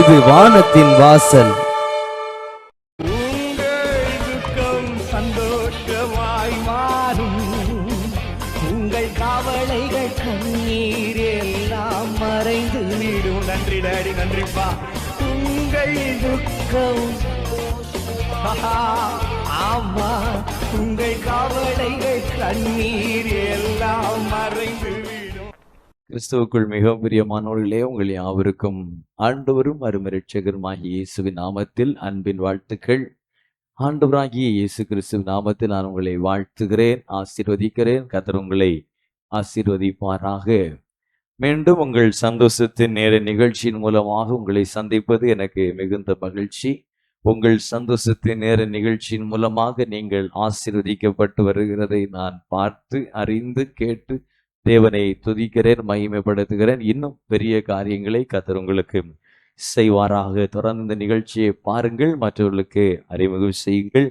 இது வானத்தின் வாசல். உங்கள் துக்கம் சந்தோஷமாய் மாறும், உங்கள் கவலைகள் கண்ணீர் எல்லாம் மறைந்து விடும். நன்றி டாடி, நன்றிப்பா. உங்கள் துக்கம் ஆமா, உங்கள் கவலைகள் கண்ணீர் எல்லாம் மறைந்து விடும். கிறிஸ்துவுக்குள் மிகவும் பிரியமானவர்களே, உங்கள் யாவருக்கும் ஆண்டவரும் அருமரட்சகருமாகிய இயேசுவின் நாமத்தில் அன்பின் வாழ்த்துக்கள். ஆண்டவராகிய இயேசு கிறிஸ்துவின் நாமத்தில் நான் உங்களை வாழ்த்துகிறேன், ஆசீர்வதிக்கிறேன். கர்த்தர் உங்களை ஆசீர்வதிப்பாராக. மீண்டும் உங்கள் சந்தோஷத்தின் நேர நிகழ்ச்சியின் மூலமாக உங்களை சந்திப்பது எனக்கு மிகுந்த மகிழ்ச்சி. உங்கள் சந்தோஷத்தின் நேர நிகழ்ச்சியின் மூலமாக நீங்கள் ஆசீர்வதிக்கப்பட்டு வருகிறதை நான் பார்த்து அறிந்து கேட்டு தேவனை துதிக்கிறேன், மகிமைப்படுத்துகிறேன். இன்னும் பெரிய காரியங்களை கர்த்தர் உங்களுக்கு செய்வாராக. தொடர்ந்து இந்த நிகழ்ச்சியை பாருங்கள், மற்றவர்களுக்கு அறிமுகம் செய்யுங்கள்.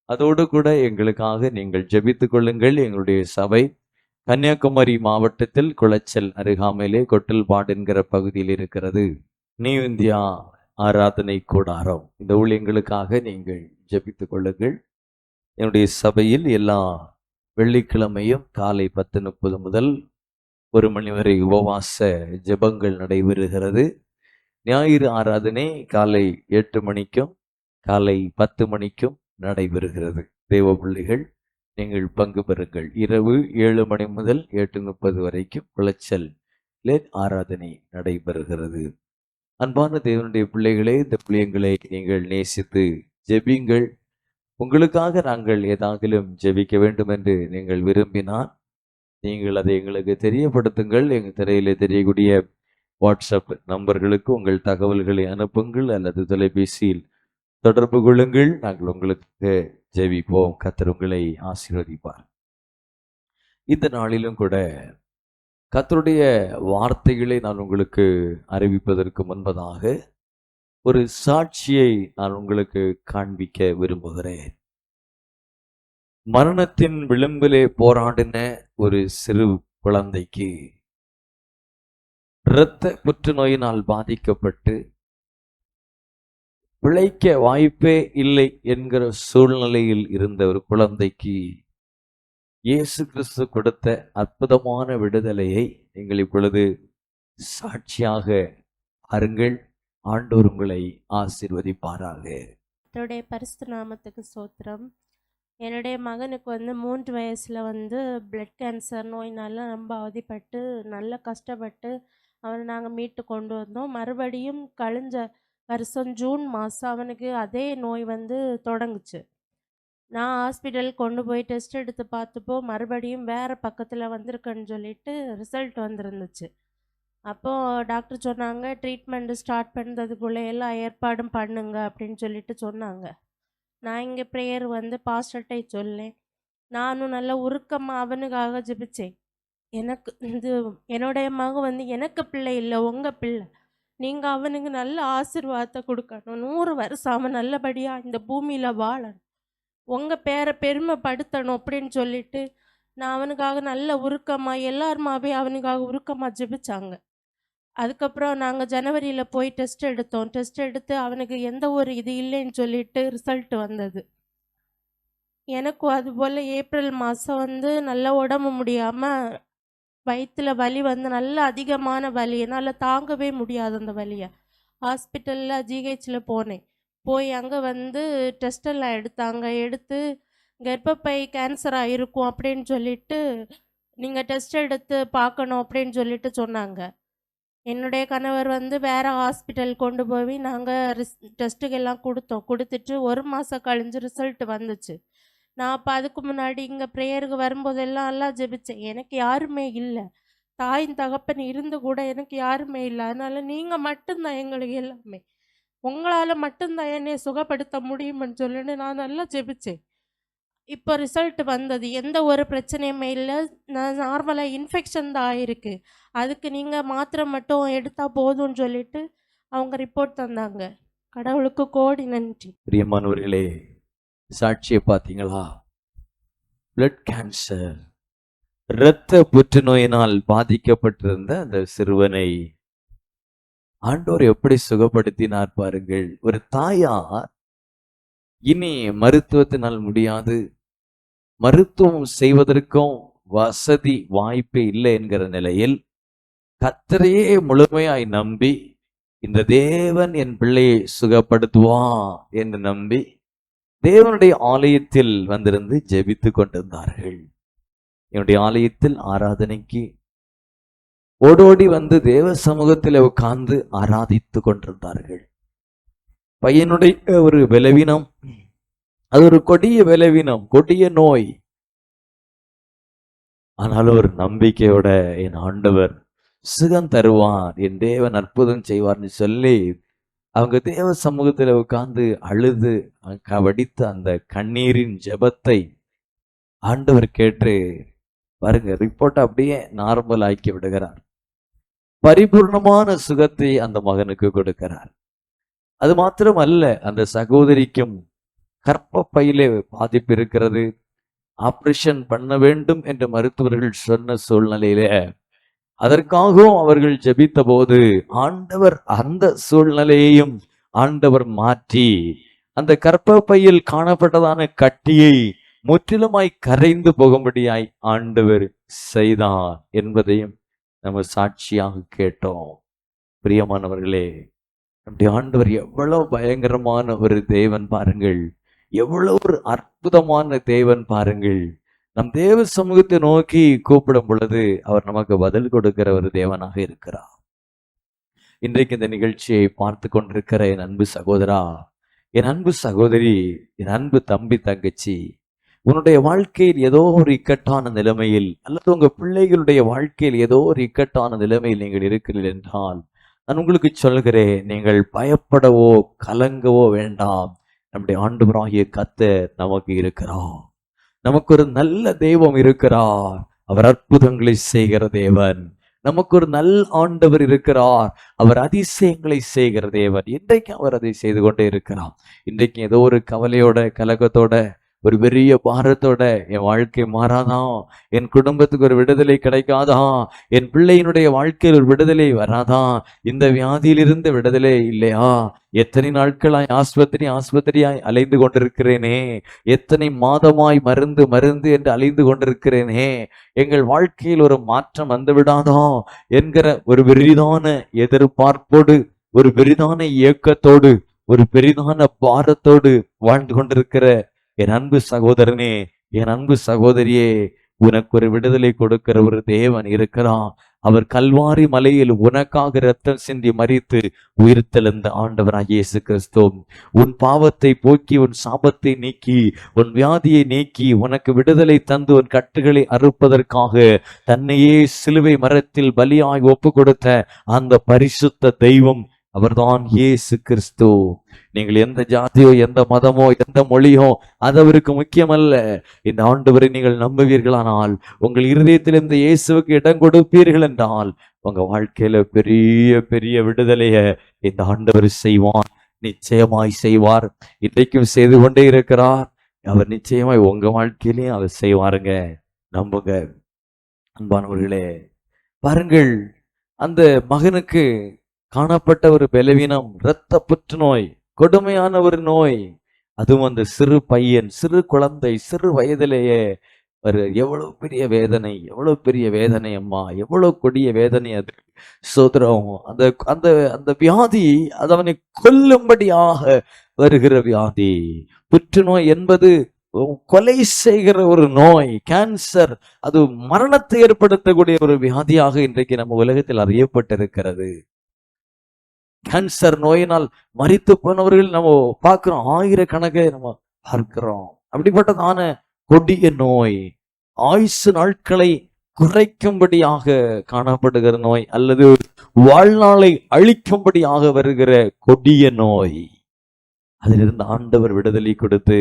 அதோடு கூட எங்களுக்காக நீங்கள் ஜெபித்துக் கொள்ளுங்கள். எங்களுடைய சபை கன்னியாகுமரி மாவட்டத்தில் குளச்சல் அருகாமையிலே கொட்டல்பாடு என்கிற பகுதியில் இருக்கிறது. நியூ இந்தியா ஆராதனை கூடாரம். இந்த ஊழியங்களுக்காக நீங்கள் ஜெபித்துக் கொள்ளுங்கள். என்னுடைய சபையில் எல்லா வெள்ளிக்கிழமையும் காலை 10:30 முதல் 1 மணி வரை உபவாச ஜெபங்கள் நடைபெறுகிறது. ஞாயிறு ஆராதனை காலை 8 மணிக்கும் காலை 10 மணிக்கும் நடைபெறுகிறது. தேவ பிள்ளைகள், நீங்கள் பங்கு பெறுங்கள். இரவு 7 மணி முதல் 8:30 வரைக்கும் குளச்சல் ஆராதனை நடைபெறுகிறது. அன்பான தேவனுடைய பிள்ளைகளே, இந்த பிள்ளைங்களை நீங்கள் நேசித்து ஜெபிங்கள். உங்களுக்காக நாங்கள் ஏதாகிலும் ஜெபிக்க வேண்டும் என்று நீங்கள் விரும்பினால் நீங்கள் அதை எங்களுக்கு தெரியப்படுத்துங்கள். எங்கள் திரையிலே தெரியக்கூடிய வாட்ஸ்அப் நம்பர்களுக்கு உங்கள் தகவல்களை அனுப்புங்கள், அல்லது தொலைபேசியில் தொடர்பு கொள்ளுங்கள். நாங்கள் உங்களுக்கு ஜெபிப்போம். கர்த்தர் உங்களை ஆசீர்வதிப்பார். இந்த நாளிலும் கூட கர்த்தருடைய வார்த்தைகளை நான் உங்களுக்கு அறிவிப்பதற்கு முன்பதாக ஒரு சாட்சியை நான் உங்களுக்கு காண்பிக்க விரும்புகிறேன். மரணத்தின் விளிம்பிலே போராடின ஒரு சிறு குழந்தைக்கு இரத்த புற்றுநோயினால் பாதிக்கப்பட்டு பிழைக்க வாய்ப்பே இல்லை என்கிற சூழ்நிலையில் இருந்த ஒரு குழந்தைக்கு இயேசு கிறிஸ்து கொடுத்த அற்புதமான விடுதலையை நீங்கள் இப்பொழுது சாட்சியாக அருங்கள். ஆண்டவர் உங்களை ஆசீர்வதிப்பாராக. கர்த்தருடைய பரிசுத்த நாமத்துக்கு ஸ்தோத்திரம். என்னுடைய மகனுக்கு 3 வயசில் பிளட் கேன்சர் நோயினால ரொம்ப அவதிப்பட்டு நல்ல கஷ்டப்பட்டு அவனை நாங்கள் மீட்டு கொண்டு வந்தோம். மறுபடியும் கழிஞ்ச வருஷம் ஜூன் மாதம் அவனுக்கு அதே நோய் தொடங்குச்சு. நான் ஹாஸ்பிட்டல் கொண்டு போய் டெஸ்ட் எடுத்து பார்த்தப்போ மறுபடியும் வேறு பக்கத்தில் வந்திருக்குன்னு சொல்லிட்டு ரிசல்ட் வந்திருந்துச்சு. அப்போது டாக்டர் சொன்னாங்க, ட்ரீட்மெண்ட்டு ஸ்டார்ட் பண்ணுறதுக்குள்ளே எல்லாம் ஏற்பாடும் பண்ணுங்க அப்படின்னு சொல்லிட்டு சொன்னாங்க. நான் இங்கே ப்ரேயர் பாஸ்டர்ட்டை சொல்லேன். நானும் நல்ல உருக்கமாக அவனுக்காக ஜெபிச்சேன். எனக்கு என்னுடைய மகன் எனக்கு பிள்ளை இல்லை, உங்கள் பிள்ளை. நீங்கள் அவனுக்கு நல்ல ஆசீர்வாதத்தை கொடுக்கணும். 100 வருஷம் அவன் நல்லபடியாக இந்த பூமியில் வாழணும், உங்கள் பேரை பெருமைப்படுத்தணும் அப்படின்னு சொல்லிட்டு நான் அவனுக்காக நல்ல உருக்கமாக எல்லாருமாவே அவனுக்காக உருக்கமாக ஜெபிச்சாங்க. அதுக்கப்புறம் நாங்கள் ஜனவரியில் போய் டெஸ்ட் எடுத்தோம். டெஸ்ட் எடுத்து அவனுக்கு எந்த ஒரு இது இல்லைன்னு சொல்லிட்டு ரிசல்ட் வந்தது. எனக்கும் அதுபோல் ஏப்ரல் மாதம் நல்ல உடம்பு முடியாமல் வயிற்றில் வலி நல்ல அதிகமான வலி, என்னால் தாங்கவே முடியாது அந்த வலியை. ஹாஸ்பிட்டலில் ஜிஹெச்சில் போனேன். போய் அங்கே டெஸ்டெல்லாம் எடுத்தாங்க. எடுத்து கர்ப்பப்பை கேன்சராக இருக்கும் அப்படின்னு சொல்லிட்டு நீங்கள் டெஸ்ட் எடுத்து பார்க்கணும் அப்படின்னு சொல்லிட்டு சொன்னாங்க. என்னுடைய கணவர் வேறு ஹாஸ்பிட்டல் கொண்டு போய் நாங்கள் டெஸ்ட்டுக்கெல்லாம் கொடுத்துட்டு 1 மாதம் கழிஞ்சு ரிசல்ட் வந்துச்சு. நான் அப்போ அதுக்கு முன்னாடி இங்கே ப்ரேயருக்கு வரும்போதெல்லாம் எல்லாம் ஜெபிச்சேன். எனக்கு யாருமே இல்லை, தாயின் தகப்பன் இருந்து கூட எனக்கு யாருமே இல்லை. அதனால் நீங்கள் மட்டும்தான் எங்களுக்கு எல்லாமே, உங்களால் மட்டும்தான் என்னை சுகப்படுத்த முடியும்னு சொல்லிட்டு நான் நல்லா ஜெபிச்சேன். இப்போ ரிசல்ட் வந்தது, எந்த ஒரு பிரச்சனையுமே இல்லை. நான் நார்மலாக இன்ஃபெக்ஷன் தான் ஆகிருக்கு, அதுக்கு நீங்கள் மாத்திரை மட்டும் எடுத்தால் போதும்னு சொல்லிட்டு அவங்க ரிப்போர்ட் தந்தாங்க. கடவுளுக்கு கோடி நன்றி. பிரியமானவர்களே, சாட்சியை பார்த்தீங்களா? பிளட் கேன்சர், இரத்த புற்றுநோயினால் பாதிக்கப்பட்டிருந்த அந்த சிறுவனை ஆண்டவர் எப்படி சுகப்படுத்தினார் பாருங்கள். ஒரு தாயார் இனி மருத்துவத்தினால் முடியாது, மருத்துவம் செய்வதற்கும் வசதி வாய்ப்பே இல்லை என்கிற நிலையில் கர்த்தரையே முழுமையாய் நம்பி, இந்த தேவன் என் பிள்ளையை சுகப்படுத்துவான் என்று நம்பி தேவனுடைய ஆலயத்தில் வந்திருந்து ஜெபித்து கொண்டிருந்தார்கள். என்னுடைய ஆலயத்தில் ஆராதனைக்கு ஓடோடி வந்து தேவ சமூகத்தில் உட்கார்ந்து ஆராதித்து கொண்டிருந்தார்கள். பையனுடைய ஒரு பலவீனம், அது ஒரு கொடிய பலவீனம், கொடிய நோய். ஆனாலும் ஒரு நம்பிக்கையோட என் ஆண்டவர் சுகம் தருவார், என் தேவன் அற்புதம் செய்வார்னு சொல்லி அவங்க தேவ சமூகத்தில் உட்கார்ந்து அழுது வடித்த அந்த கண்ணீரின் ஜெபத்தை ஆண்டவர் கேட்டு பாருங்க, ரிப்போர்ட் அப்படியே நார்மல் ஆக்கி விடுகிறார். பரிபூர்ணமான சுகத்தை அந்த மகனுக்கு கொடுக்கிறார். அது மாத்திரம் அல்ல, அந்த சகோதரிக்கும் கர்ப்பப்பையிலே பாதிப்பு இருக்கிறது, ஆபரேஷன் பண்ண வேண்டும் என்று மருத்துவர்கள் சொன்ன சூழ்நிலையில அதற்காகவும் அவர்கள் ஜெபித்த போது ஆண்டவர் அந்த சூழ்நிலையையும் ஆண்டவர் மாற்றி அந்த கர்ப்பப்பையில் காணப்பட்டதான கட்டியை முற்றிலுமாய் கரைந்து போகும்படியாய் ஆண்டவர் செய்தார் என்பதையும் நம்ம சாட்சியாக கேட்டோம். பிரியமானவர்களே, நம்முடைய ஆண்டவர் எவ்வளவு பயங்கரமான ஒரு தேவன் பாருங்கள், எவ்வளவு ஒரு அற்புதமான தேவன் பாருங்கள். நம் தேவ சமூகத்தை நோக்கி கூப்பிடும் பொழுது அவர் நமக்கு பதில் கொடுக்கிற ஒரு தேவனாக இருக்கிறார். இன்றைக்கு இந்த நிகழ்ச்சியை பார்த்து கொண்டிருக்கிற என் அன்பு சகோதரா, என் அன்பு சகோதரி, என் அன்பு தம்பி தங்கச்சி, உன்னுடைய வாழ்க்கையில் ஏதோ ஒரு இக்கட்டான நிலைமையில் அல்லது உங்க பிள்ளைகளுடைய வாழ்க்கையில் ஏதோ ஒரு இக்கட்டான நிலைமையில் நீங்கள் இருக்கிறீர்கள் என்றால் நான் உங்களுக்கு சொல்கிறேன், நீங்கள் பயப்படவோ கலங்கவோ வேண்டாம். நம்முடைய ஆண்டவராகிய கர்த்தர் நமக்கு இருக்கிறார். நமக்கு ஒரு நல்ல தெய்வம் இருக்கிறார். அவர் அற்புதங்களை செய்கிற தேவன். நமக்கு ஒரு நல்ல ஆண்டவர் இருக்கிறார். அவர் அதிசயங்களை செய்கிற தேவன். இன்றைக்கு அவர் அதை செய்து கொண்டே இருக்கிறார். இன்றைக்கு ஏதோ ஒரு கவலையோட கலக்கத்தோட ஒரு பெரிய பாரத்தோட என் வாழ்க்கை மாறாதான், என் குடும்பத்துக்கு ஒரு விடுதலை கிடைக்காதான், என் பிள்ளையினுடைய வாழ்க்கையில் ஒரு விடுதலை வராதான், இந்த வியாதியிலிருந்து விடுதலை இல்லையா, எத்தனை நாட்களாய் ஆஸ்பத்திரியாய் அலைந்து கொண்டிருக்கிறேனே, எத்தனை மாதமாய் மருந்து என்று அலைந்து கொண்டிருக்கிறேனே, எங்கள் வாழ்க்கையில் ஒரு மாற்றம் வந்து விடாதா என்கிற ஒரு பெரிதான எதிர்பார்ப்போடு, ஒரு பெரிதான இயக்கத்தோடு, ஒரு பெரிதான பாரத்தோடு வாழ்ந்து கொண்டிருக்கிற என் அன்பு சகோதரனே, என் அன்பு சகோதரியே, உனக்கு ஒரு விடுதலை கொடுக்கிற ஒரு தேவன் இருக்கிறான். அவர் கல்வாரி மலையில் உனக்காக இரத்தம் சிந்தி மரித்து உயிர்த்தெழுந்த ஆண்டவராகிய இயேசு கிறிஸ்து உன் பாவத்தை போக்கி, உன் சாபத்தை நீக்கி, உன் வியாதியை நீக்கி, உனக்கு விடுதலை தந்து உன் கட்டுகளை அறுப்பதற்காக தன்னையே சிலுவை மரத்தில் பலியாய் ஒப்பு கொடுத்த அந்த பரிசுத்த தெய்வம் அவர்தான் இயேசு கிறிஸ்து. நீங்கள் எந்த ஜாதியோ, எந்த மதமோ, எந்த மொழியோ அது அவருக்கு முக்கியமல்ல. இந்த ஆண்டவரை நீங்கள் நம்புவீர்களானால், உங்கள் இருதயத்தில் இந்த இயேசுவுக்கு இடம் கொடுப்பீர்கள் என்றால், உங்க வாழ்க்கையில பெரிய பெரிய விடுதலைய இந்த ஆண்டவர் செய்வார். நிச்சயமாய் செய்வார். இன்றைக்கும் செய்து கொண்டே இருக்கிறார். அவர் நிச்சயமாய் உங்க வாழ்க்கையிலையும் அவர் செய்வாருங்க. நம்புங்க. அன்பானவர்களே, பாருங்கள், அந்த மகனுக்கு காணப்பட்ட ஒரு பலவீனம், இரத்த புற்றுநோய், கொடுமையான ஒரு நோய். அதுவும் அந்த சிறு பையன், சிறு குழந்தை, சிறு வயதிலேயே எவ்வளவு பெரிய வேதனை, எவ்வளவு பெரிய வேதனை அம்மா, எவ்வளவு கொடிய வேதனை அது. சோதரம், அந்த அந்த அந்த வியாதி அது அவனை கொல்லும்படியாக வருகிற வியாதி. புற்றுநோய் என்பது கொலை செய்கிற ஒரு நோய், கேன்சர், அது மரணத்தை ஏற்படுத்தக்கூடிய ஒரு வியாதியாக இன்றைக்கு நம்ம உலகத்தில் அறியப்பட்டிருக்கிறது. கேன்சர் நோயினால் மரித்து போனவர்கள் நம்ம பார்க்கிறோம், ஆயிரக்கணக்கை நம்ம பார்க்கிறோம். அப்படிப்பட்டதான கொடிய நோய், ஆயுசு நாட்களை குறைக்கும்படியாக காணப்படுகிற நோய், அல்லது வாழ்நாளை அழிக்கும்படியாக வருகிற கொடிய நோய். அதிலிருந்து ஆண்டவர் விடுதலை கொடுத்து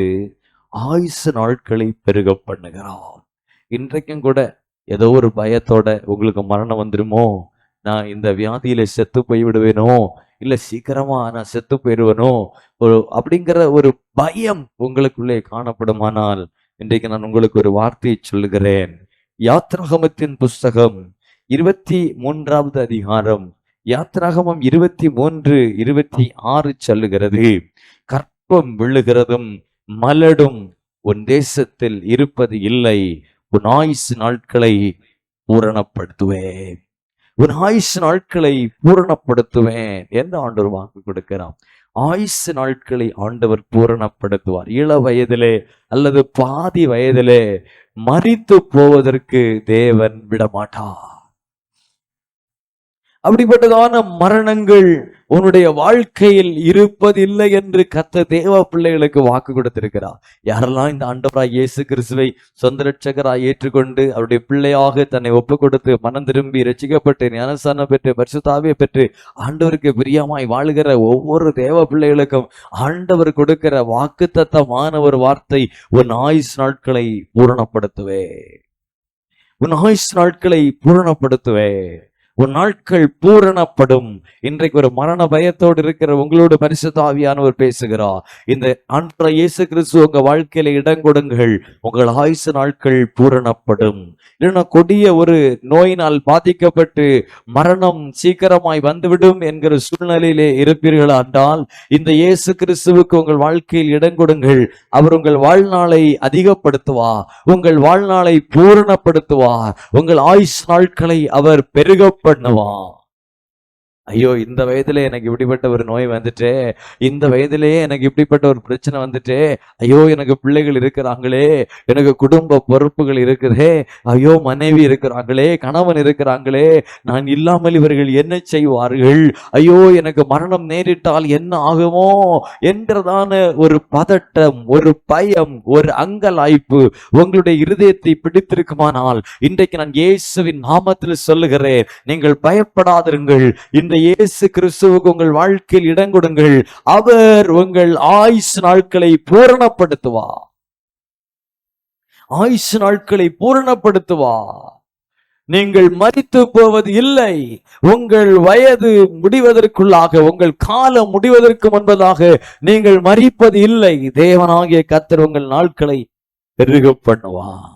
ஆயுசு நாட்களை பெருக பண்ணுகிறார். இன்றைக்கும் கூட ஏதோ ஒரு பயத்தோட உங்களுக்கு மரணம் வந்துருமோ, நான் இந்த வியாதியில செத்து போய்விடுவேனோ, இல்ல சீக்கிரமா நான் செத்து போயிடுவேனோ, அப்படிங்கிற ஒரு பயம் உங்களுக்குள்ளே காணப்படுமானால், இன்றைக்கு நான் உங்களுக்கு ஒரு வார்த்தையை சொல்லுகிறேன். யாத்ராகமத்தின் புஸ்தகம் 23வது அதிகாரம் யாத்திராகமம் 23:26 சொல்லுகிறது, கற்பம் விழுகிறதும் மலடும் உன் தேசத்தில் இருப்பது இல்லை, உன் ஆயுசு நாட்களை பூரணப்படுத்துவேன், உன் ஆயுசு நாட்களை பூரணப்படுத்துவேன் என்று ஆண்டவர் வாக்கு கொடுக்கிறான். ஆயுசு நாட்களை ஆண்டவர் பூரணப்படுத்துவார். இள வயதிலே அல்லது பாதி வயதிலே மரித்து போவதற்கு தேவன் விடமாட்டார். அப்படிப்பட்டதான மரணங்கள் உன்னுடைய வாழ்க்கையில் இருப்பதில்லை என்று கர்த்தர் தேவ பிள்ளைகளுக்கு வாக்கு கொடுத்திருக்கிறார். யாரெல்லாம் இந்த ஆண்டவராய் இயேசு கிறிஸ்துவை சொந்த ரட்சகராய் ஏற்றுக்கொண்டு அவருடைய பிள்ளையாக தன்னை ஒப்பு கொடுத்து மனம் திரும்பி ரட்சிக்கப்பட்டு ஞானஸ்நானம் பெற்று பரிசுத்த ஆவியை பெற்று ஆண்டவருக்கு பிரியமாய் வாழுகிற ஒவ்வொரு தேவ பிள்ளைகளுக்கும் ஆண்டவர் கொடுக்கிற வாக்குத்தத்தமான ஒரு வார்த்தை, உன் ஆயுசு நாட்களை பூரணப்படுத்துவே, உன் ஆயுசு நாட்களை பூரணப்படுத்துவே, உன் நாட்கள் பூரணப்படும். இன்றைக்கு ஒரு மரண பயத்தோடு இருக்கிற உங்களோடு பரிசுத்த ஆவியானவர் பேசுகிறார். இந்த ஆண்டவராகிய இயேசு கிறிஸ்து உங்க வாழ்க்கையில இடம் கொடுங்கள், உங்கள் ஆயுசு நாட்கள் பூரணப்படும். இல்லைன்னா கொடிய ஒரு நோயினால் பாதிக்கப்பட்டு மரணம் சீக்கிரமாய் வந்துவிடும் என்கிற சூழ்நிலையிலே இருப்பீர்கள் என்றால் இந்த இயேசு கிறிஸ்துவுக்கு உங்கள் வாழ்க்கையில் இடம் கொடுங்கள். அவர் உங்கள் வாழ்நாளை அதிகப்படுத்துவார், உங்கள் வாழ்நாளை பூரணப்படுத்துவார், உங்கள் ஆயுசு நாட்களை அவர் பெருக பண்ணுவான். ஐயோ, இந்த வயதிலே எனக்கு இப்படிப்பட்ட ஒரு நோய் வந்துட்டே, இந்த வயதிலேயே எனக்கு இப்படிப்பட்ட ஒரு பிரச்சனை வந்துட்டே, ஐயோ எனக்கு பிள்ளைகள் இருக்கிறாங்களே, எனக்கு குடும்ப பொறுப்புகள் இருக்குதே, ஐயோ மனைவி இருக்கிறாங்களே, கணவன் இருக்கிறாங்களே, நான் இல்லாமல் இவர்கள் என்ன செய்வார்கள், ஐயோ எனக்கு மரணம் நேரிட்டால் என்ன ஆகுமோ என்றதான ஒரு பதட்டம், ஒரு பயம், ஒரு அங்கலாய்ப்பு உங்களுடைய இருதயத்தை பிடித்திருக்குமானால் இன்றைக்கு நான் இயேசுவின் நாமத்தில் சொல்லுகிறேன், நீங்கள் பயப்படாதிருங்கள். இந்த இயேசு கிறிஸ்துவுக்கு உங்கள் வாழ்க்கையில் இடம் கொடுங்கள். அவர் உங்கள் ஆயுசு நாட்களை பூரணப்படுத்துவார், ஆயுசு நாட்களை பூரணப்படுத்துவார். நீங்கள் மரித்து போவது இல்லை. உங்கள் வயது முடிவதற்குள்ளாக, உங்கள் காலம் முடிவதற்கு முன்பதாக நீங்கள் மரிப்பது இல்லை. தேவனாகிய கர்த்தர் உங்கள் நாட்களை பெருக பண்ணுவார்.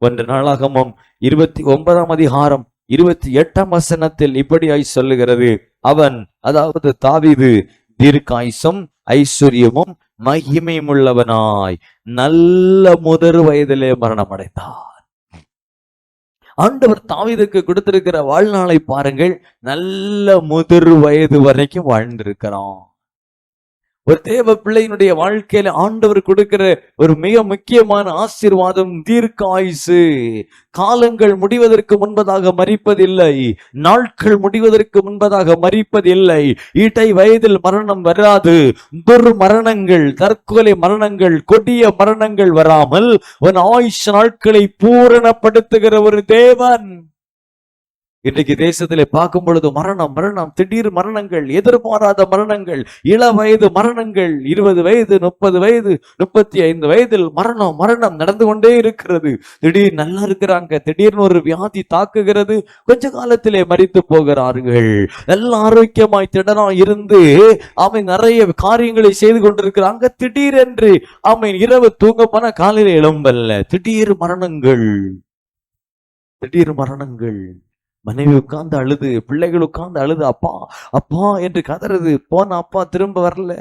1 நாளாகமம் 29:28 இப்படியாய் சொல்லுகிறது, அவன், அதாவது தாவீது, தீர்க்காயுசும் ஐஸ்வர்யமும் மகிமையும் உள்ளவனாய் நல்ல முதிர் வயதிலே மரணம் அடைந்தார். ஆண்டவர் தாவீதுக்கு கொடுத்திருக்கிற வாழ்நாளை பாருங்கள், நல்ல முதிர் வயது வரைக்கும் வாழ்ந்திருக்கிறான். ஒரு தேவ பிள்ளையினுடைய வாழ்க்கையில ஆண்டவர் கொடுக்கிற ஒரு மிக முக்கியமான ஆசீர்வாதம் தீர்க்க ஆயுசு. காலங்கள் முடிவதற்கு முன்பதாக மரிப்பதில்லை, நாட்கள் முடிவதற்கு முன்பதாக மரிப்பதில்லை. இடை வயதில் மரணம் வராது. துர்மரணங்கள், தற்கொலை மரணங்கள், கொடிய மரணங்கள் வராமல் உன் ஆயுஷ் நாட்களை பூரணப்படுத்துகிற ஒரு தேவன். இன்றைக்கு தேசத்திலே பார்க்கும் பொழுது மரணம், திடீர் மரணங்கள், எதிர்பாராத மரணங்கள், இள வயது மரணங்கள், 20 வயது, 30 வயது, 35 வயதில் மரணம் நடந்து கொண்டே இருக்கிறது. திடீர் நல்லா இருக்கிறாங்க, திடீர்னு ஒரு வியாதி தாக்குகிறது, கொஞ்ச காலத்திலே மரித்து போகிறார்கள். நல்ல ஆரோக்கியமாய் திடனா இருந்து அவன் நிறைய காரியங்களை செய்து கொண்டிருக்கிறாங்க. திடீரென்று அவன் இரவு தூங்க போன காலையில எழும்பல்ல, திடீர் மரணங்கள். மனைவி உட்கார்ந்து அழுது, பிள்ளைகள் உட்கார்ந்து அழுது, அப்பா அப்பா என்று கதறது. போன அப்பா திரும்ப வரல,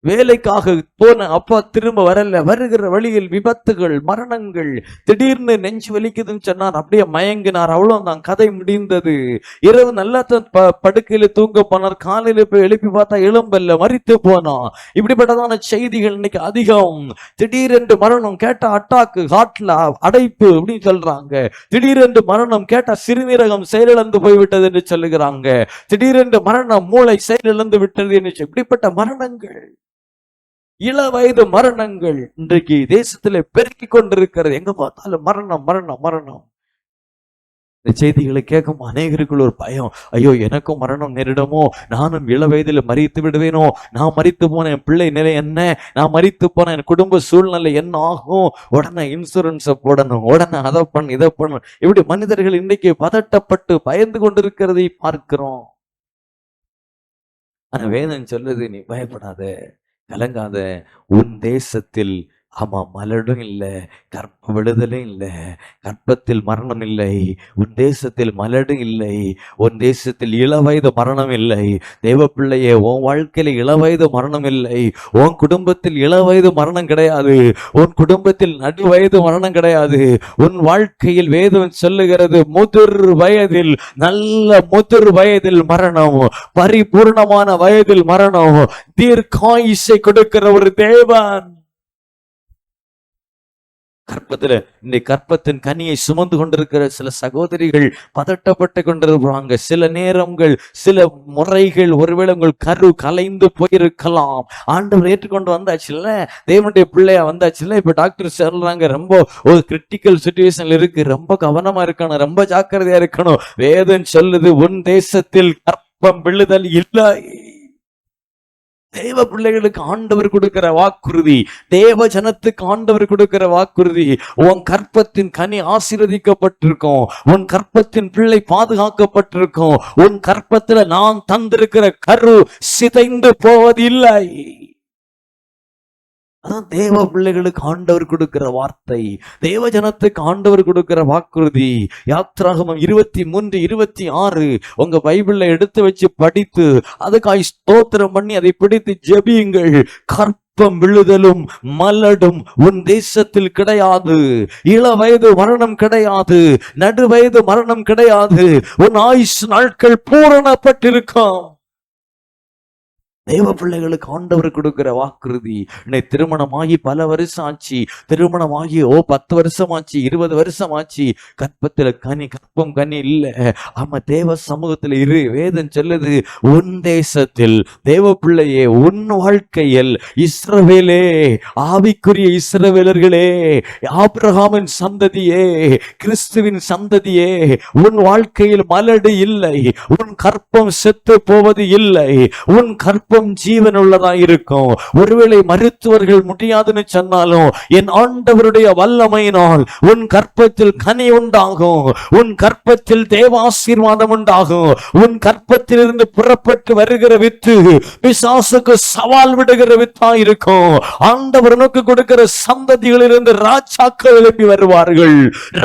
வேலைக்காக போன அப்பா திரும்ப வரல. வருகிற வழியில் விபத்துகள், மரணங்கள். திடீர்னு நெஞ்சு வலிக்குதுன்னு சொன்னார், அப்படியே மயங்கினார், அவ்வளவுதான், கதை முடிந்தது. இரவு நல்லா படுக்கையில தூங்க போனார், காலையில போய் எழுப்பி பார்த்தா எழும்பல்ல, மரித்து போனா. இப்படிப்பட்டதான செய்திகள் இன்னைக்கு அதிகம். திடீரென்று மரணம் கேட்டா அட்டாக்கு, ஹார்ட்ல அடைப்பு அப்படின்னு சொல்றாங்க. திடீரென்று மரணம் கேட்டா சிறுநீரகம் செயலிழந்து போய்விட்டது என்று சொல்லுகிறாங்க. திடீரென்று மரணம், மூளை செயலிழந்து விட்டது என்று. இப்படிப்பட்ட மரணங்கள், இள வயது மரணங்கள் இன்றைக்கு தேசத்திலே பெருக்கிக் கொண்டிருக்கிறது. எங்க பார்த்தாலும் மரணம். இந்த செய்திகளை கேட்கும் அநேகருக்குள் ஒரு பயம், ஐயோ எனக்கும் மரணம் நேரிடுமோ, நானும் இள வயதில் மரித்து விடுவேனோ, நான் மரித்து போன என் பிள்ளை நிலை என்ன, நான் மரித்து போன என் குடும்ப சூழ்நிலை என்ன ஆகும், உடனே இன்சூரன்ஸை போடணும், உடனே அதை பண்ணு இதை பண்ணு. இப்படி மனிதர்கள் இன்றைக்கு பதட்டப்பட்டு பயந்து கொண்டிருக்கிறதை பார்க்கிறோம். ஆனா வேதம் சொல்லுது, நீ பயப்படாத, கலங்காத, உன் தேசத்தில் ஆமா, மலடும் இல்லை, கற்ப விடுதலும் இல்லை, கற்பத்தில் மரணம் இல்லை, உன் தேசத்தில் மலடும் இல்லை, உன் தேசத்தில் இளவயது மரணம் இல்லை. தேவ பிள்ளையே, உன் வாழ்க்கையில இளவயது மரணம் இல்லை, உன் குடும்பத்தில் இளவயது மரணம் கிடையாது, உன் குடும்பத்தில் நடுவயது மரணம் கிடையாது. உன் வாழ்க்கையில் வேதம் சொல்லுகிறது, முதிர் வயதில், நல்ல முதிர் வயதில் மரணம், பரிபூர்ணமான வயதில் மரணம். தீர்க்காயுசை கொடுக்கிற ஒரு தேவன். கற்பத்துல இன்னைக்கு கற்பத்தின் கனியை சுமந்து கொண்டிருக்கிற சில சகோதரிகள் பதட்டப்பட்டு கொண்டிருப்பாங்க. சில நேரங்கள், சில முறைகள், ஒருவேளை உங்கள் கரு கலைந்து போயிருக்கலாம். ஆண்டவர் ஏற்றுக்கொண்டு வந்தாச்சுல்ல, தேவனுடைய பிள்ளையா வந்தாச்சுல்ல. இப்ப டாக்டர் சொல்றாங்க, ரொம்ப ஒரு கிரிட்டிக்கல் சிச்சுவேஷன்ல இருக்கு, ரொம்ப கவனமா இருக்கணும், ரொம்ப ஜாக்கிரதையா இருக்கணும். வேதம் சொல்லுது, உன் தேசத்தில் கற்பம் விழுதல் இல்லை. தேவ பிள்ளைகளுக்கு ஆண்டவர் கொடுக்கிற வாக்குறுதி, தேவ ஜனத்துக்கு ஆண்டவர் கொடுக்கிற வாக்குறுதி, உன் கற்பத்தின் கனி ஆசீர்வதிக்கப்பட்டிருக்கும், உன் கற்பத்தின் பிள்ளை பாதுகாக்கப்பட்டிருக்கும், உன் கற்பத்துல நான் தந்திருக்கிற கரு சிதைந்து போவதில்லை. அதான் தேவ பிள்ளைகளுக்கு ஆண்டவர் கொடுக்கிற வார்த்தை, தேவ ஜனத்துக்கு ஆண்டவர் கொடுக்கிற வாக்குறுதி. யாத்ராகமம் 23:26 உங்க பைபிள்ல எடுத்து வச்சு படித்து அதுக்காய் ஸ்தோத்திரம் பண்ணி அதை பிடித்து ஜெபியுங்கள். கற்பம் விழுதலும் மலடும் உன் தேசத்தில் கிடையாது. இள வயது மரணம் கிடையாது, நடு வயது மரணம் கிடையாது. உன் ஆயுசு நாட்கள் பூரணப்பட்டிருக்கும். தேவ பிள்ளைகளுக்கு ஆண்டவர் கொடுக்கிற வாக்குறுதி. இன்னைக்கு திருமணமாகி பல வருஷம் ஆச்சு, திருமணமாகி 10 வருஷம் ஆச்சு, 20 வருஷம் ஆச்சு, கற்பத்துல கனி, கற்பம் கனி இல்ல. ஆமா, தேவ சமூகத்துல இரு. வேதம் சொல்லுது, உன் தேசத்தில், தேவ பிள்ளையே, உன் வாழ்க்கையில், இஸ்ரவேலே, ஆவிக்குரிய இஸ்ரவேலர்களே, ஆபிரகாமின் சந்ததியே, கிறிஸ்துவின் சந்ததியே, உன் வாழ்க்கையில் மலடு இல்லை, உன் கற்பம் செத்து போவது இல்லை, உன் கற்பம் ஜீவன் உள்ளதா இருக்கும். ஒருவேளை மருத்துவர்கள் முடியாதுன்னு சொன்னாலும் என் ஆண்டவருடைய வல்லமையினால் உன் கற்பத்தில் கனி உண்டாகும், உன் கற்பத்தில் தேவ ஆசீர்வாதம் உண்டாகும். உன் கற்பத்திலிருந்து புறப்பட்டு வருகிற வித்து பிசாசுக்கு சவால் விடுகிற வித்தா இருக்கும். ஆண்டவர் உனக்கு கொடுக்கிற சந்ததிகளிலிருந்து ராஜாக்கள் எழுப்பி வருவார்கள்.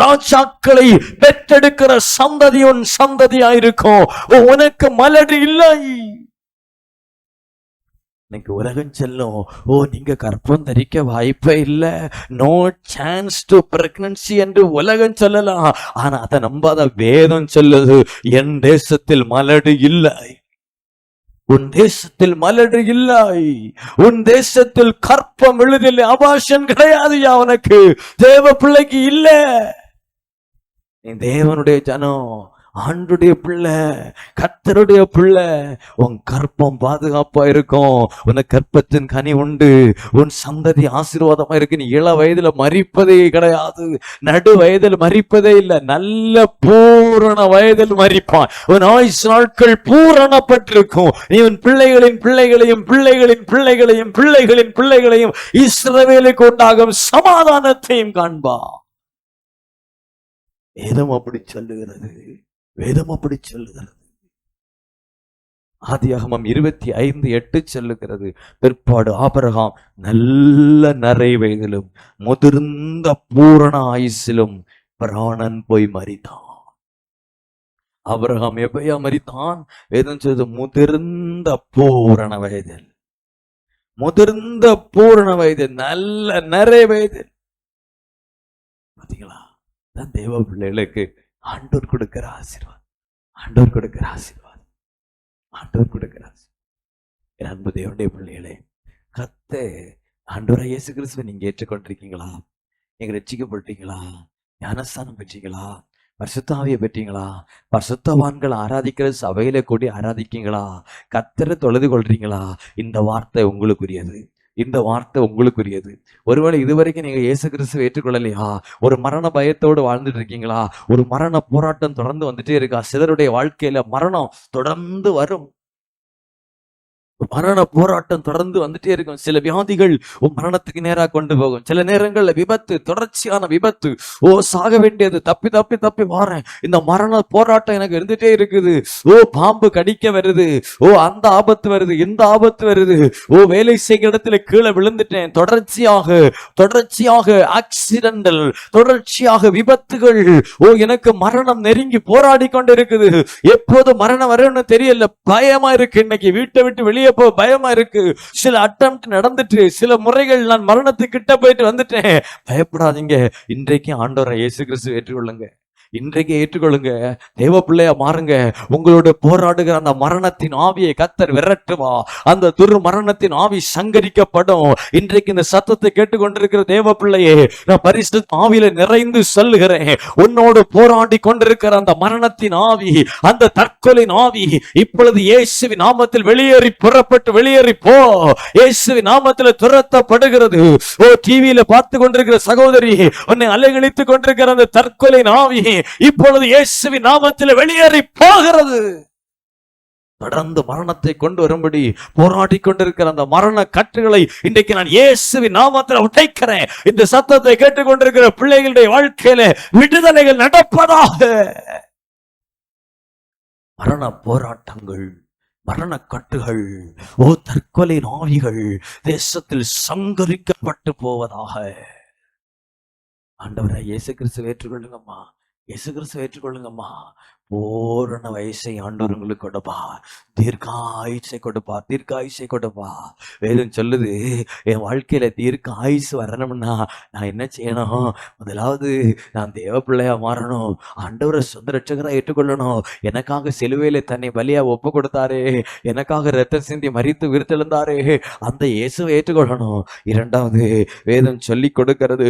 ராஜாக்களை பெற்றெடுக்கிற சந்ததி உன் சந்ததியா இருக்கும். உனக்கு மலடு இல்லை. இன்னைக்கு உலகம் செல்லும், நீங்க கற்பம் தரிக்க வாய்ப்பே இல்லை, நோ சான்ஸ் டு பிரெக்னன்சி என்று உலகம் சொல்லலாம். ஆனா அதை நம்பாத வேதம் சொல்லுது, என் தேசத்தில் மலடு இல்லை, உன் தேசத்தில் மலடு இல்லை, உன் தேசத்தில் கற்பம் விழுதில்லை, அபாஷன் கிடையாது. அவனுக்கு தேவ பிள்ளைக்கு இல்ல. நீ தேவனுடைய ஜனம், ஆண்டுடைய பிள்ளை, கர்த்தருடைய பிள்ளை, உன் கற்பம் பாதுகாப்பா இருக்கும். உனக்கு கற்பத்தின் கனி உண்டு, உன் சந்ததி ஆசீர்வாதமா இருக்கு. நீ இள வயதுல மரிப்பதே கிடையாது, நடு வயதில் மரிப்பதே இல்லை, நல்ல பூரண வயதில் மரிப்பான். உன் ஆயுசு நாட்கள் பூரணப்பட்டிருக்கும். நீ உன் பிள்ளைகளின் பிள்ளைகளையும் பிள்ளைகளின் பிள்ளைகளையும் பிள்ளைகளின் பிள்ளைகளையும் இஸ்ரவேலுக்கு உண்டாகும் சமாதானத்தையும் காண்பா. வேதம் அப்படி சொல்லுகிறது, வேதம் அப்படி சொல்லுகிறது. ஆதியாகமம் 25:8 சொல்லுகிறது, பிற்பாடு ஆபிரகாம் நல்ல நரை வயதிலும் முதிர்ந்த பூரண ஆயுசிலும் பிராணன் போய் மரித்தான். ஆபிரகாம் எப்பயா மரித்தான்? வேதம் சொல்லுது, முதிர்ந்த பூரண வயதில், முதிர்ந்த பூரண வயதில், நல்ல நரை வயதில். பாத்தீங்களா? தேவ பிள்ளைகளுக்கு ஆண்டவர் கொடுக்கிற ஆசீர்வாதம், ஆண்டவர் கொடுக்கிற ஆசீர்வாதம், ஆண்டவர் கொடுக்கிற ஆசீர்வாதம். அன்பு தேவனுடைய பிள்ளைகளே, ஆண்டவராகிய இயேசு கிறிஸ்துவை நீங்க ஏற்றுக்கொண்டிருக்கீங்களா? நீங்க ரட்சிக்கப்பட்டீங்களா? ஞானஸ்தானம் பெற்றீங்களா? பரிசுத்த ஆவியை பெற்றீங்களா? பரிசுத்தவான்கள் ஆராதிக்கிற சபையில கூடி ஆராதிக்கீங்களா? கர்த்தரை தொழுது கொள்றீங்களா? இந்த வார்த்தை உங்களுக்குரியது, இந்த வார்த்தை உங்களுக்குரியது. ஒருவேளை இதுவரைக்கும் நீங்க இயேசு கிறிஸ்துவை ஏற்றுக்கொள்ளலையா? ஒரு மரண பயத்தோடு வாழ்ந்துட்டு இருக்கீங்களா? ஒரு மரண போராட்டம் தொடர்ந்து வந்துட்டே இருக்கா? சிலருடைய வாழ்க்கையில மரணம் தொடர்ந்து வரும். மரண போராட்டம் தொடர்ந்து வந்துட்டே இருக்கும். சில வியாதிகள் மரணத்துக்கு நேரா கொண்டு போகும். சில நேரங்கள்ல விபத்து, தொடர்ச்சியான விபத்து. சாக வேண்டியது தப்பி தப்பி தப்பி வாரேன். இந்த மரண போராட்டம் எனக்கு இருந்துட்டே இருக்குது. பாம்பு கடிக்க வருது. அந்த ஆபத்து வருது, இந்த ஆபத்து வருது. வேலை செய்கிற இடத்துல கீழே விழுந்துட்டேன். தொடர்ச்சியாக ஆக்சிடென்டல், தொடர்ச்சியாக விபத்துகள். எனக்கு மரணம் நெருங்கி போராடி கொண்டு இருக்குது. எப்போது மரணம் வரும்னு தெரியல. பயமா இருக்கு. இன்னைக்கு வீட்டை விட்டு வெளியே பயமா இருக்கு. சில அட்டெம்ப்ட் நடந்துட்டு, சில முறைகள் நான் மரணத்துக்கிட்ட போயிட்டு வந்துட்டேன். பயப்படாதீங்க. இன்றைக்கு ஆண்டவரை இயேசு கிறிஸ்து ஏற்றுக்கொள்ளுங்க. இன்றைக்கு ஏற்றுக்கொள்ளுங்க. தேவ பிள்ளையா மாறுங்க. உங்களோட போராடுகிற அந்த மரணத்தின் ஆவியை கர்த்தர் விரட்டுவா. அந்த துர்மரணத்தின் ஆவி சங்கரிக்கப்படும். இன்றைக்கு இந்த சத்தத்தை கேட்டுக்கொண்டிருக்கிற தேவ பிள்ளையே, நான் பரிசுத்த ஆவியில நிறைந்து சொல்லுகிறேன். உன்னோடு போராடி கொண்டிருக்கிற அந்த மரணத்தின் ஆவி, அந்த தற்கொலையின் ஆவி இப்பொழுது இயேசுவின் நாமத்தில் வெளியேறி போ. இயேசுவின் நாமத்தில் துரத்தப்படுகிறது. டிவியில பார்த்து கொண்டிருக்கிற சகோதரி, உன்னை அலைகழித்துக் கொண்டிருக்கிற அந்த தற்கொலையின் ஆவி இப்பொழுது இயேசுவின் நாமத்தில் வெளியேறி போகிறது. தொடர்ந்து மரணத்தை கொண்டு வரும்படி போராடி கொண்டிருக்கிற அந்த மரண கட்டுகளை இன்றைக்கு நான் இயேசுவின் நாமத்தில் உடைக்கிறேன். இந்த சத்தத்தை கேட்டுக்கொண்டிருக்கிற பிள்ளைகளுடைய வாழ்க்கையில விடுதலைகள் நடப்பதாக. மரண போராட்டங்கள், மரண கட்டுகள், தற்கொலை ஆவிகள் தேசத்தில் சங்கரிக்கப்பட்டு போவதாக. ஆண்டவரை இயேசு கிறிஸ்துவை ஏற்றுக்கொள்ளுங்கம்மா. இயேசு கிறிஸ்துவை ஏற்றுக்கொள்ளுங்கம்மா. பூரண வயசை ஆண்டவர் உங்களுக்கு கொடுப்பார். தீர்க்காயுசை கொடுப்பார். வேதம் சொல்லுது, என் வாழ்க்கையில தீர்க்க ஆயுசு வரணும்னா நான் என்ன செய்யணும்? முதலாவது நான் தேவ பிள்ளையா மாறணும். ஆண்டவரை சொந்த ரட்சகரா ஏற்றுக்கொள்ளணும். எனக்காக சிலுவையில தன்னை பலியா ஒப்பு கொடுத்தாரே, எனக்காக ரத்தம் சிந்தி மரித்து விருத்தெழுந்தாரே, அந்த இயேசுவை ஏற்றுக்கொள்ளணும். இரண்டாவது வேதம் சொல்லி கொடுக்கிறது,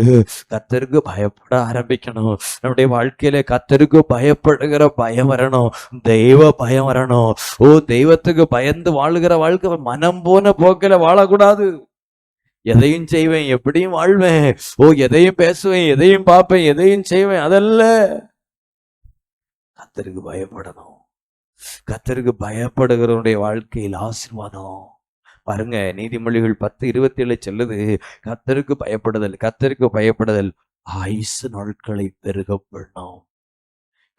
கர்த்தருக்கு பயப்பட ஆரம்பிக்கணும். நம்முடைய வாழ்க்கையில கர்த்தருக்கு பயப்படுகிற பயம் வரணும். தெய்வ பயம் வரணும். தெய்வத்துக்கு பயந்து வாழுகிற வாழ்க்கை மனம் போன போக்கில வாழக்கூடாது. எதையும் செய்வேன், எப்படியும் வாழ்வேன், எதையும் பேசுவேன், எதையும் பார்ப்பேன், எதையும் செய்வேன், அதல்ல. கர்த்தருக்கு பயப்படணும். கர்த்தருக்கு பயப்படுகிறவனுடைய வாழ்க்கையில் ஆசீர்வாதம். பாருங்க, நீதிமொழிகள் 10:27 சொல்லுது, கர்த்தருக்கு பயப்படுதல் ஆயுசு நாட்களை பெருக பண்ணும்.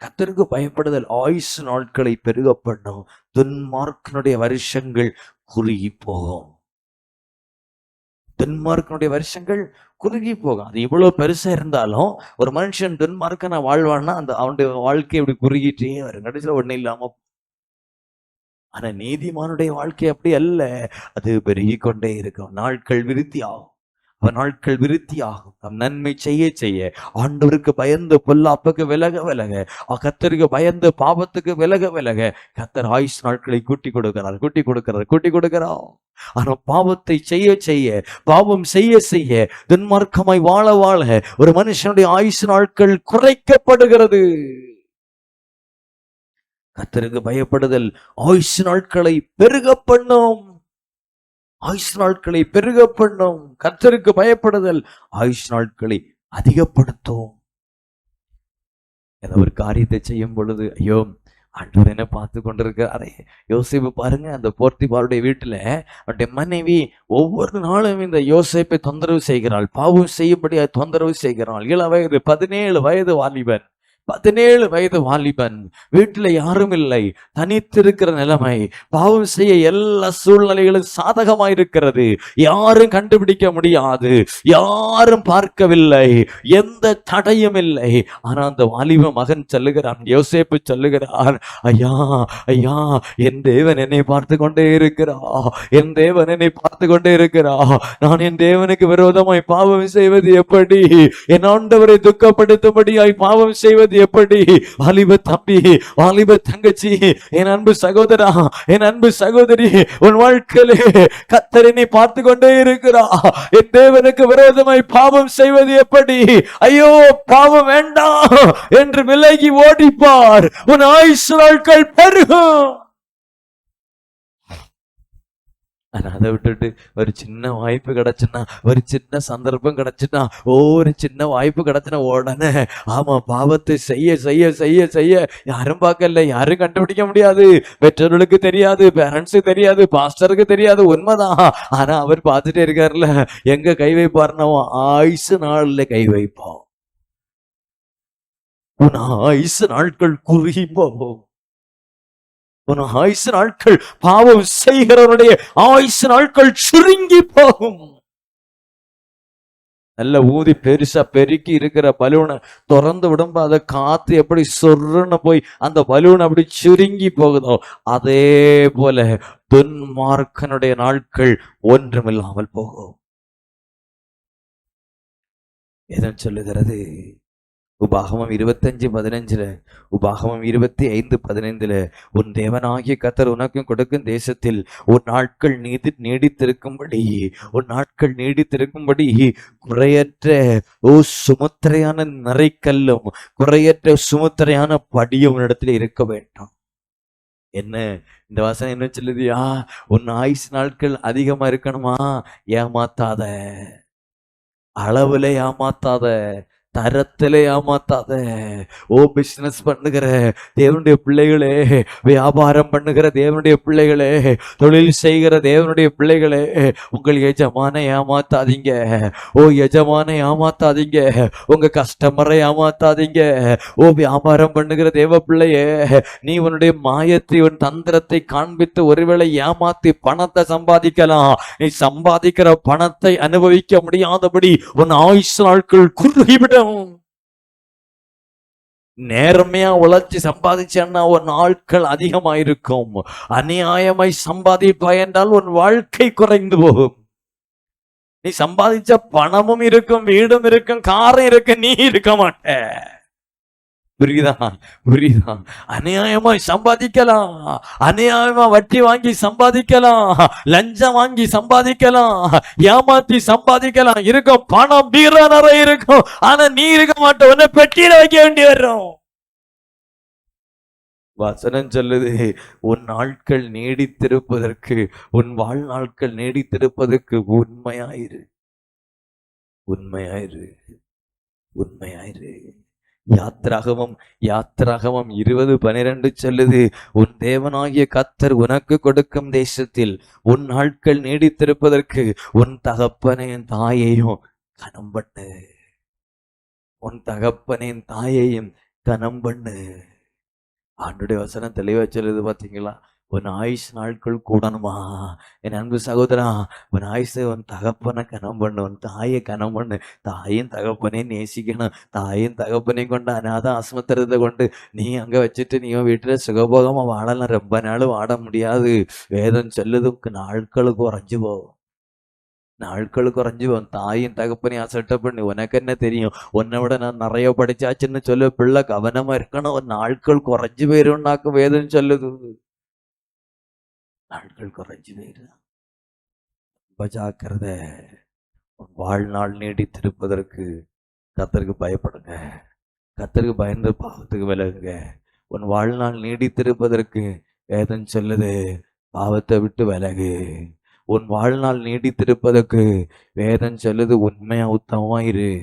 கர்த்தருக்கு பயப்படுதல் ஆயுசு நாட்களை பெருக பண்ணும். துன்மார்க்கனுடைய வருஷங்கள் குறுகி போகும். அது இவ்வளவு பெருசா இருந்தாலும் ஒரு மனுஷன் துன்மார்க்கனா வாழ்வான்னா அந்த அவனுடைய வாழ்க்கை இப்படி குறுகிட்டே வரும். கடைசியில ஒண்ணு இல்லாம. ஆனா நீதிமானுடைய வாழ்க்கை அப்படி அல்ல. அது பெருகி கொண்டே இருக்கும். நாட்கள் விருத்தி ஆகும். நன்மை செய்ய ஆண்டவருக்கு பயந்து பொல்லாப்புக்கு விலக, கர்த்தருக்கு பயந்து பாவத்துக்கு விலக கர்த்தர் ஆயுஷ் நாட்களை கூட்டி கொடுக்கிறார். ஆனா பாவத்தை பாவம் செய்ய துன்மார்க்கமாய் வாழ ஒரு மனுஷனுடைய ஆயுஷ் நாட்கள் குறைக்கப்படுகிறது. கர்த்தருக்கு பயப்படுதல் ஆயுஷ் நாட்களை பெருக பண்ணும். கர்த்தருக்கு பயப்படுதல் ஆயுஷ் நாட்களை அதிகப்படுத்தும். ஒரு காரியத்தை செய்யும் பொழுது, ஐயோ ஆண்டவர் என்ன பார்த்து கொண்டிருக்கிறாரே. யோசேப்பு பாருங்க, அந்த போர்த்திபாருடைய வீட்டுல அவருடைய மனைவி ஒவ்வொரு நாளும் இந்த யோசேப்பை தொந்தரவு செய்கிறாள். பாவம் செய்யும்படியா தொந்தரவு செய்கிறாள். 17 வயது வாலிபன். 17 வயது வாலிபன், வீட்டுல யாரும் இல்லை, தனித்திருக்கிற நிலைமை, பாவம் செய்ய எல்லா சூழ்நிலைகளும் சாதகமாயிருக்கிறது. யாரும் கண்டுபிடிக்க முடியாது, யாரும் பார்க்கவில்லை, எந்த தடையும் இல்லை. ஆனா அந்த வாலிப மகன் சொல்லுகிறான், யோசேப்பு சொல்லுகிறார், ஐயா என் தேவன் என்னை பார்த்து கொண்டே இருக்கிறார். நான் என் தேவனுக்கு விரோதமாய் பாவம் செய்வது எப்படி? என் ஆண்டவரை துக்கப்படுத்தும்படியாய் பாவம் செய்வது எப்படி? வாலிப தம்பி, வாலிப தங்கச்சி, என் அன்பு சகோதரா, என் அன்பு சகோதரி, உன் வாழ்க்கையிலே கர்த்தர் என்னை பார்த்து கொண்டே இருக்கிறார். என் தேவனுக்கு விரோதமாய் பாவம் செய்வது எப்படி? ஐயோ பாவம் வேண்டாம் என்று விலகி ஓடிப்பார். உன் ஆயுசு நாட்கள் பெருகும். ஆனா அதை விட்டுட்டு ஒரு சின்ன வாய்ப்பு கிடைச்சுன்னா, ஒரு சின்ன சந்தர்ப்பம் கிடைச்சுன்னா, ஒரு சின்ன வாய்ப்பு கிடைச்சுன்னா உடனே ஆமா பாவத்தை செய்ய செய்ய செய்ய செய்ய யாரும் பார்க்கல, யாரும் கண்டுபிடிக்க முடியாது, பெற்றோர்களுக்கு தெரியாது, பேரண்ட்ஸுக்கு தெரியாது, பாஸ்டருக்கு தெரியாது, உண்மைதான். ஆனா அவர் பார்த்துட்டே இருக்காருல்ல, எங்க கை வைப்பாருன்னா ஆயுசு நாள்ல கை வைப்போம். உன் ஆயுசு நாட்கள் குறுகி போகும். உன் ஆயுசு நாட்கள், பாவம் செய்கிறவருடைய ஆயுசு நாட்கள் சுருங்கி போகும். நல்ல ஊதி பெருசா பெருக்கி இருக்கிற பலூனை திறந்து விடும்போ அதை காத்து எப்படி சொர்ன்னு போய் அந்த பலூன் அப்படி சுருங்கி போகுதோ, அதே போல துன்மார்க்கனுடைய நாட்கள் ஒன்றுமில்லாமல் போகும். எதன் சொல்லுகிறது? உபாகமம் 25:15, உபாகமம் 25:15, உன் தேவனாகிய கர்த்தர் உனக்கும் கொடுக்கும் தேசத்தில் உன் நாட்கள் நீடித்திருக்கும்படி, உன் நாட்கள் நீடித்திருக்கும்படி குறையற்ற சுமுத்திரையான நிறைக்கல்லும் குறையற்ற சுமுத்திரையான படியும் உன்னிடத்தில் இருக்க வேண்டும். என்ன இந்த வசனம் என்ன சொல்லுதியா? உன் ஆயுசு நாட்கள் அதிகமா இருக்கணுமா? ஏமாத்தாத, அளவுல ஏமாத்தாத, தரத்திலே ஏமாத்தாத. பிசினஸ் பண்ணுகிற தேவனுடைய பிள்ளைகளே, வியாபாரம் பண்ணுகிற தேவனுடைய பிள்ளைகளே, தொழில் செய்கிற தேவனுடைய பிள்ளைகளே, உங்கள் எஜமான ஏமாத்தாதீங்க. எஜமான ஏமாத்தாதீங்க. உங்க கஸ்டமரை ஏமாத்தாதீங்க. வியாபாரம் பண்ணுகிற தேவ பிள்ளையே, நீ உன்னுடைய மாயத்தை, உன் தந்திரத்தை காண்பித்து ஒருவேளை ஏமாத்தி பணத்தை சம்பாதிக்கலாம். நீ சம்பாதிக்கிற பணத்தை அனுபவிக்க முடியாதபடி உன் ஆயுசு நாட்கள் குறுகிவிடும். நேர்மையா உழைச்சி சம்பாதிச்சேன்னா உன் நாட்கள் அதிகமாயிருக்கும். அநியாயமாய் சம்பாதிப்பாய் என்றால் உன் வாழ்க்கை குறைந்து போகும். நீ சம்பாதிச்ச பணமும் இருக்கும், வீடும் இருக்கும், காரும் இருக்கு, நீ இருக்க மாட்ட. புரியுதா? அநியாயமாய் சம்பாதிக்கலாம், அநியாயமா வட்டி வாங்கி சம்பாதிக்கலாம், லஞ்சம் வாங்கி சம்பாதிக்கலாம், ஏமாத்தி சம்பாதிக்கலாம். இருக்கும் பணம் பீரோ நிறைய இருக்கும், ஆனா நீ இருக்க மாட்ட, உன்னை பெட்டியில வைக்க வேண்டி வரும். வசனம் சொல்லுது, உன் நாட்கள் நீடித்திருப்பதற்கு, உன் வாழ்நாட்கள் நீடித்திருப்பதற்கு உண்மையாயிரு, உண்மையாயிரு, உண்மையாயிரு. யாத்திராகமம் 20:12 சொல்லுது, உன் தேவனாகிய கர்த்தர் உனக்கு கொடுக்கும் தேசத்தில் உன் நாட்கள் நீடித்திருப்பதற்கு உன் தகப்பனையும் தாயையும் கனம் பண்ணு. உன் தகப்பனையும் தாயையும் கனம் பண்ணு. ஆண்டுடைய வசனம் தெளிவா சொல்லுது பாத்தீங்களா? உன் ஆயுஷ் நாட்கள் கூடணுமா? என் அன்பு சகோதரா, உன் ஆயுசு உன் தகப்பனை கனம் பண்ணு, உன் தாயை கனம் பண்ணு. தாயும் தகப்பனையும் நேசிக்கணும். தாயும் தகப்பனையும் கொண்டு அநாத ஆஸ்பத்திரத்தை கொண்டு நீ அங்க வச்சுட்டு நீ வீட்டுல சுகபோகமா வாழலாம். ரொம்ப நாள் வாழ முடியாது. வேதம் சொல்லுதுக்கு நாட்கள் குறைஞ்சு போகும், நாட்கள் குறைஞ்சு போகும். தாயும் தகப்பனையும் அசட்டை பண்ணி, உனக்கு என்ன தெரியும், உன்னை விட நான் நிறைய படிச்சாச்சுன்னு சொல்லு. பிள்ளை கவனமா இருக்கணும். ஒரு நாட்கள் குறைஞ்சு போயிரும்னாக்க வேதம் சொல்லுது. நாட்கள் குறைஞ்சு போயிரு. ரொம்ப ஜாக்கிரதை. உன் வாழ்நாள் நீடித்திருப்பதற்கு கர்த்தருக்கு பயப்படுங்க. கர்த்தருக்கு பயந்து பாவத்துக்கு விலகுங்க. உன் வாழ்நாள் நீடித்திருப்பதற்கு வேதம் சொல்லுது, பாவத்தை விட்டு விலகு. உன் வாழ்நாள் நீடித்திருப்பதற்கு வேதம் சொல்லுது, உண்மையா உத்தமமா இரு.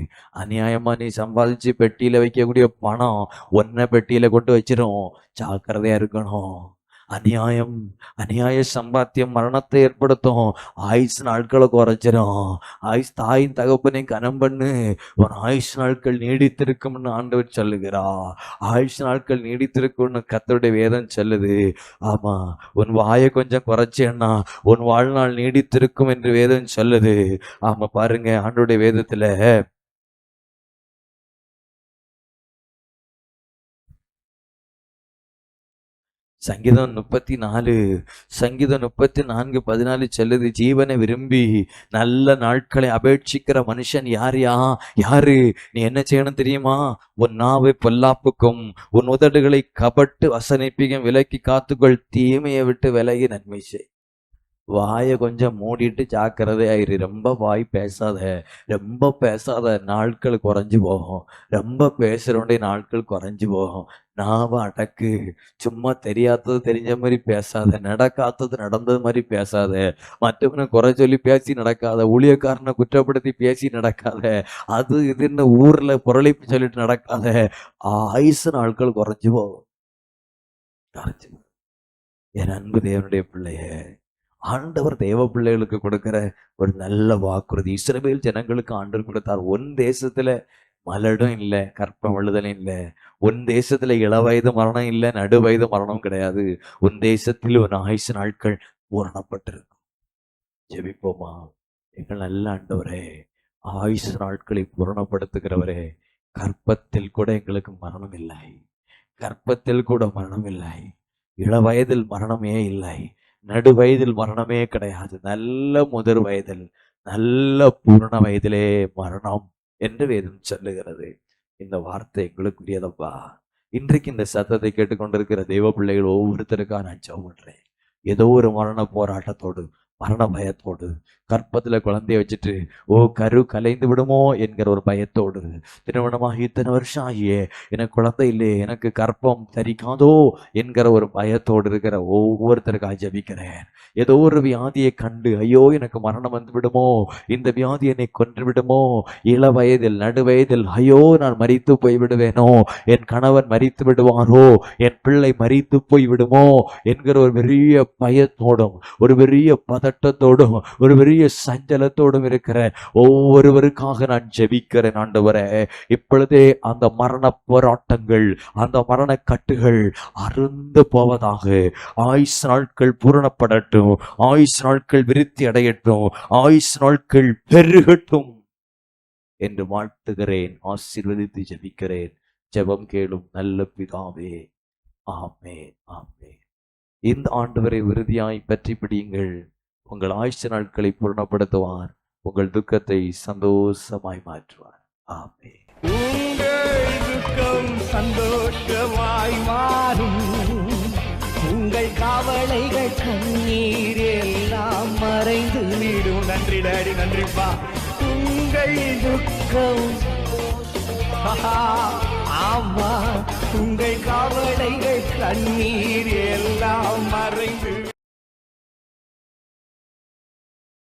அநியாயமா நீ சம்பாதிச்சு பெட்டியில வைக்கக்கூடிய பணம் ஒன்ன பெட்டியில கொண்டு வச்சிரும். ஜாக்கிரதையா இருக்கணும். அநியாய சம்பாத்தியம் மரணத்தை ஏற்படுத்தும். ஆயுசு நாட்களை குறைச்சிரும். தாயின் தகப்பனையும் கனம் பண்ணு. உன் ஆயுசு நாட்கள் நீடித்திருக்கும்னு ஆண்டவர் சொல்லுகிறா. ஆயுசு நாட்கள் நீடித்திருக்கும்னு கர்த்தருடைய வேதம் சொல்லுது. ஆமா, உன் வாயை கொஞ்சம் குறைச்சேன்னா உன் வாழ்நாள் நீடித்திருக்கும் என்று வேதம் சொல்லுது. ஆமா, பாருங்க, ஆண்டவருடைய வேதத்துல சங்கீதம் 34:14 சொல்லுது, ஜீவனை விரும்பி நல்ல நாட்களை அபேட்சிக்கிற மனுஷன் யாரு? நீ என்ன செய்யணும் தெரியுமா? உன் நாவை பொல்லாப்புக்கும் உன் உதடுகளை கபட்டு வசனிப்பிக்கும் விலக்கி காத்துக்கொள். தீமையை விட்டு விலகி நன்மை செய். வாயை கொஞ்சம் மூடிட்டு ஜாக்கிரதையாயிரு. ரொம்ப வாய் பேசாத, நாட்கள் குறைஞ்சு போகும். ரொம்ப பேசுறோடைய நாட்கள் குறைஞ்சு போகும். நாவ அடக்கு. சும்மா தெரியாதது தெரிஞ்ச மாதிரி பேசாத, நடக்காதது நடந்தது மாதிரி பேசாத, மற்றவனை குறை சொல்லி பேசி நடக்காத, ஊழியக்காரனை குற்றப்படுத்தி பேசி நடக்காத, அது இதுன்னு ஊர்ல பொருளைப்பு சொல்லிட்டு நடக்காத. ஆயுசு நாட்கள் குறைஞ்சு போகும். குறைஞ்சு போகும். என் அன்பு தேவனுடைய பிள்ளைய, ஆண்டவர் தேவ பிள்ளைகளுக்கு கொடுக்கிற ஒரு நல்ல வாக்குறுதி. இஸ்ரவேல் ஜனங்களுக்கு ஆண்டவர் கொடுத்தார். உன் தேசத்துல மலடும் இல்லை, கற்பம் விழுதலும் இல்லை. உன் தேசத்துல இளவயது மரணம் இல்லை, நடுவயது மரணம் கிடையாது. உன் தேசத்தில் ஒரு ஆயுசு நாட்கள் பூரணப்பட்டிருக்கும். ஜெபிப்போமா? எங்கள் நல்ல ஆண்டவரே, ஆயுசு நாட்களை பூரணப்படுத்துகிறவரே, கற்பத்தில் கூட எங்களுக்கு மரணம் இல்லை, கற்பத்தில் கூட மரணம் இல்லை, இளவயதில் மரணமே இல்லை, நடுவயதில் மரணமே கிடையாது. நல்ல முதிர் வயதில், நல்ல பூரண வயதிலே மரணம் என்று வேதம் சொல்லுகிறது. இந்த வார்த்தை எங்களுக்குரியதப்பா. இன்றைக்கு இந்த சத்தத்தை கேட்டுக்கொண்டிருக்கிற தெய்வ பிள்ளைகள் ஒவ்வொருத்தருக்காக நான் ஜெபம் பண்றேன். ஏதோ ஒரு மரண போராட்டத்தோடு, மரண பயத்தோடு, கற்பத்துல குழந்தைய வச்சுட்டு கரு கலைந்து விடுமோ என்கிற ஒரு பயத்தோடு, திருமணமாகி இத்தனை வருஷம் ஆகியே எனக்கு குழந்தை இல்லையே, எனக்கு கற்பம் தரிக்காதோ என்கிற ஒரு பயத்தோடு இருக்கிற ஒவ்வொருத்தருக்காக ஜெபிக்கிறேன். ஏதோ ஒரு வியாதியை கண்டு ஐயோ எனக்கு மரணம் வந்து விடுமோ, இந்த வியாதி என்னை கொன்று விடுமோ, இள வயதில் நடுவயதில் ஐயோ நான் மரித்து போய் விடுவேனோ, என் கணவன் மரித்து விடுவாரோ, என் பிள்ளை மரித்து போய் விடுமோ என்கிற ஒரு பெரிய பயத்தோடும், ஒரு பெரிய பதட்டத்தோடும், ஒரு பெரிய சஞ்சலத்தோடும் இருக்கிற ஒவ்வொருவருக்காக நான் ஜெபிக்கிறேன். ஆண்டவரே, இப்பொழுதே அந்த மரண போராட்டங்கள், அந்த மரண கட்டுகள் அருந்து போவதாக. ஆயுசு நாட்கள் பூரணப்படட்டும், ஆயுசு நாட்கள் விருத்தி அடையட்டும், ஆயுசு நாட்கள் பெருகட்டும் என்று வாழ்த்துகிறேன். ஆசீர்வதித்து ஜெபிக்கிறேன். ஜெபம் கேளும் நல்ல பிதாவே. ஆமென், ஆமென். இந்த ஆண்டவரை உறுதியாய் பற்றி பிடியுங்கள். உங்கள் ஆயுசு நாட்களை பூரணப்படுத்துவார், உங்கள் துக்கத்தை சந்தோஷமாய் மாற்றுவார். ஆமென். உங்கள் துக்கம் சந்தோஷமாய் மாறும், உங்கள் கவலைகள் கண்ணீர் எல்லாம் மறைந்து விடும். நன்றி டாடி, நன்றிப்பா. உங்கள் துக்கம் ஆமா, உங்கள் கவலைகள் கண்ணீர் எல்லாம்